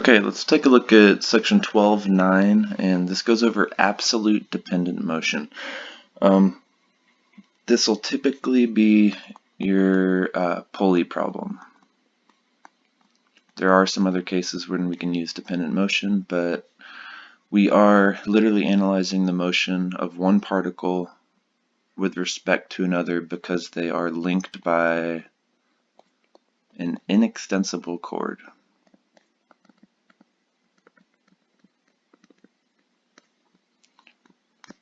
Okay, let's take a look at section 12.9, and this goes over absolute dependent motion. This will typically be your Pulley problem. There are some other cases when we can use dependent motion, but we are literally analyzing the motion of one particle with respect to another because they are linked by an inextensible cord.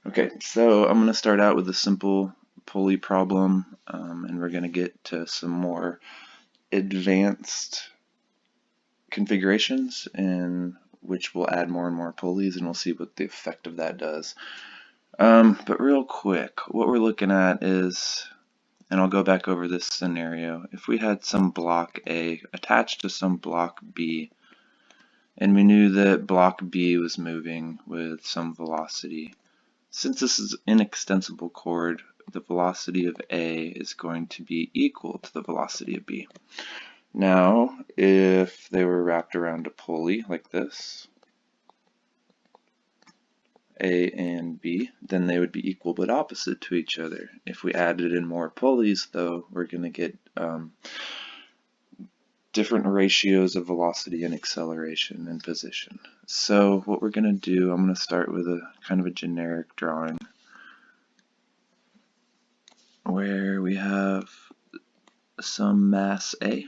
Okay, so I'm going to start out with a simple Pulley problem, and we're going to get to some more advanced configurations in which we'll add more and more pulleys, and we'll see what the effect of that does. But real quick, what we're looking at is, and I'll go back over this scenario, if we had some block A attached to some block B, and we knew that block B was moving with some velocity. Since this is an inextensible cord, the velocity of A is going to be equal to the velocity of B. Now, if they were wrapped around a pulley like this, A and B, then they would be equal but opposite to each other. If we added in more pulleys, though, we're going to get different ratios of velocity and acceleration and position. So what we're going to do, I'm going to start with a kind of a generic drawing where we have some mass A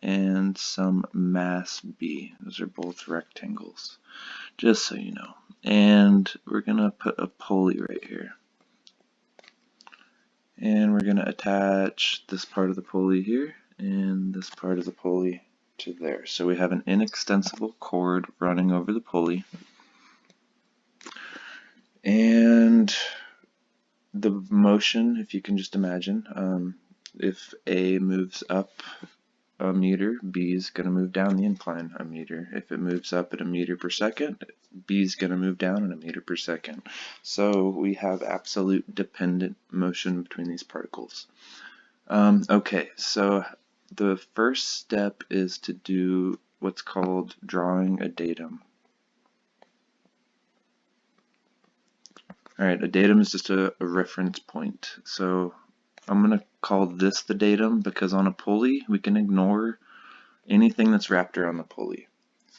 and some mass B. Those are both rectangles, just so you know. And we're going to put a pulley right here. And we're going to attach this part of the pulley here and this part of the pulley to there. So we have an inextensible cord running over the pulley. And the motion, if you can just imagine, if A moves up a meter, B is going to move down the incline a meter. If it moves up at a meter per second, B is going to move down at a meter per second. So we have absolute dependent motion between these particles. Okay, so the first step is to do what's called drawing a datum. Alright, a datum is just a reference point. So I'm going to call this the datum because on a pulley we can ignore anything that's wrapped around the pulley.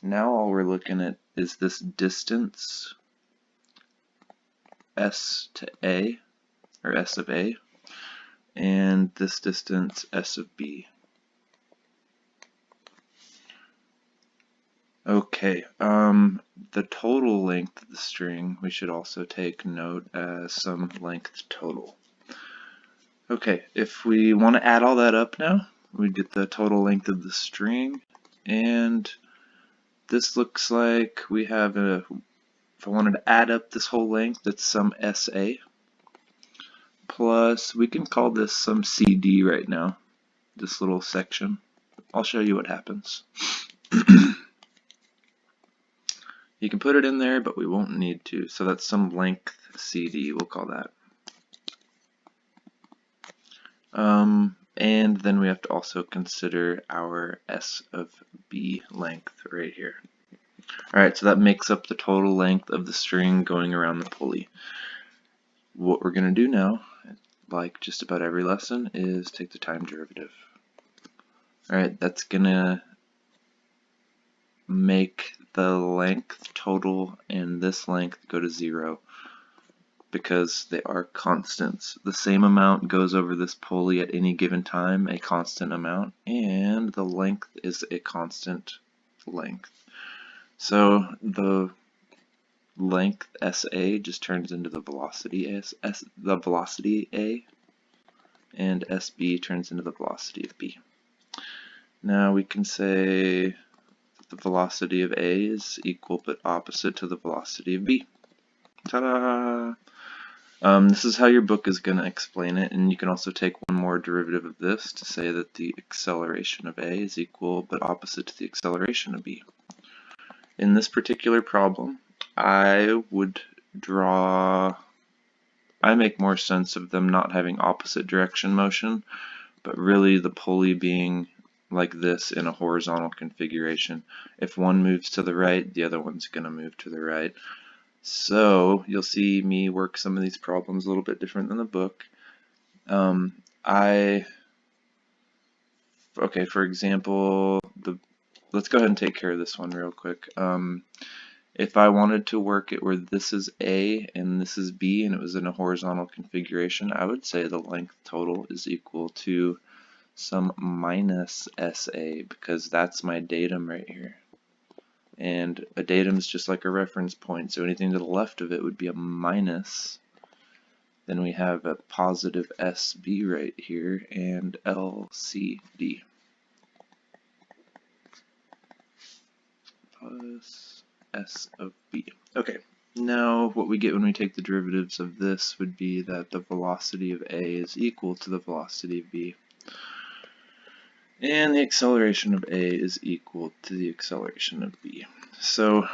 Now all we're looking at is this distance S to A, or S of A, and this distance S of B. Okay, the total length of the string we should also take note as some length total. Okay, if we want to add all that up now, we get the total length of the string, and this looks like we have a, if I wanted to add up this whole length, it's some SA, plus we can call this some CD right now, this little section. I'll show you what happens. You can put it in there, but we won't need to, so that's some length CD, we'll call that. And then we have to also consider our S of B length right here. Alright, so that makes up the total length of the string going around the pulley. What we're going to do now, like just about every lesson, is take the time derivative. Alright, that's going to make the length total and this length go to 0. Because they are constants. The same amount goes over this pulley at any given time, a constant amount, and the length is a constant length. So the length SA just turns into the velocity A, and SB turns into the velocity of B. Now we can say the velocity of A is equal but opposite to the velocity of B. Ta-da! This is how your book is going to explain it, and you can also take one more derivative of this to say that the acceleration of A is equal but opposite to the acceleration of B. In this particular problem, I make more sense of them not having opposite direction motion, but really the pulley being like this in a horizontal configuration. If one moves to the right, the other one's going to move to the right. So you'll see me work some of these problems a little bit different than the book. Okay, for example, let's go ahead and take care of this one real quick. If I wanted to work it where this is A and this is B and it was in a horizontal configuration, I would say the length total is equal to some minus SA, because that's my datum right here. And a datum is just like a reference point, so anything to the left of it would be a minus. Then we have a positive SB right here and LCD. Plus S of B. Okay, now what we get when we take the derivatives of this would be that the velocity of A is equal to the velocity of B. And the acceleration of A is equal to the acceleration of B. So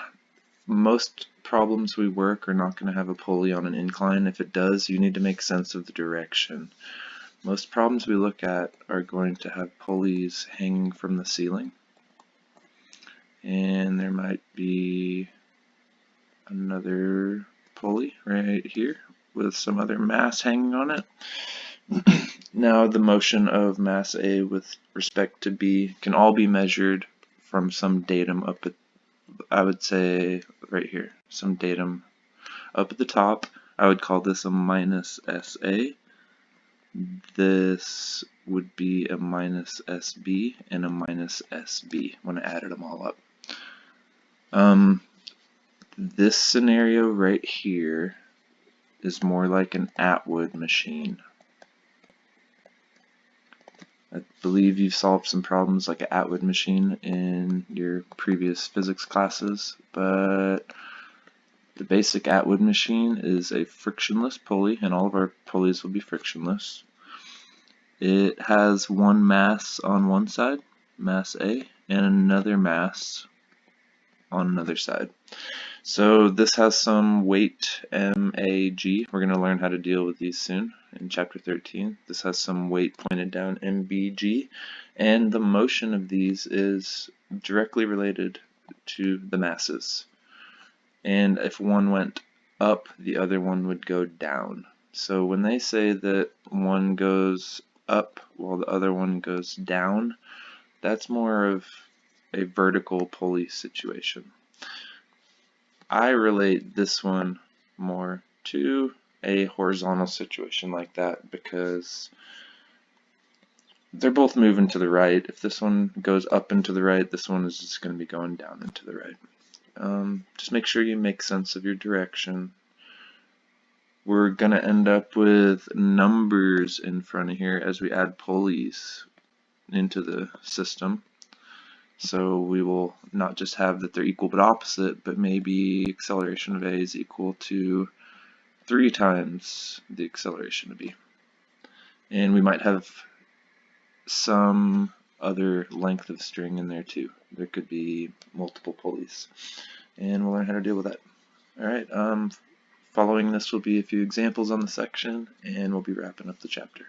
most problems we work are not going to have a pulley on an incline. If it does, you need to make sense of the direction. Most problems we look at are going to have pulleys hanging from the ceiling. And there might be another pulley right here with some other mass hanging on it. Now the motion of mass A with respect to B can all be measured from some datum up at, I would say right here, some datum up at the top. I would call this a minus SA. This would be a minus SB and a minus SB when I added them all up. This scenario right here is more like an Atwood machine. I believe you've solved some problems like an Atwood machine in your previous physics classes, but the basic Atwood machine is a frictionless pulley, and all of our pulleys will be frictionless. It has one mass on one side, mass A, and another mass on another side. So this has some weight MAG. We're going to learn how to deal with these soon in chapter 13. This has some weight pointed down MBG, and the motion of these is directly related to the masses. And if one went up, the other one would go down. So when they say that one goes up while the other one goes down, that's more of a vertical pulley situation. I relate this one more to a horizontal situation like that because they're both moving to the right. If this one goes up and to the right, this one is just going to be going down and to the right. Just make sure you make sense of your direction. We're going to end up with numbers in front of here as we add pulleys into the system. So we will not just have that they're equal but opposite, but maybe acceleration of A is equal to 3 times the acceleration of B. And we might have some other length of string in there too. There could be multiple pulleys. And we'll learn how to deal with that. Alright, following this will be a few examples on the section, and we'll be wrapping up the chapter.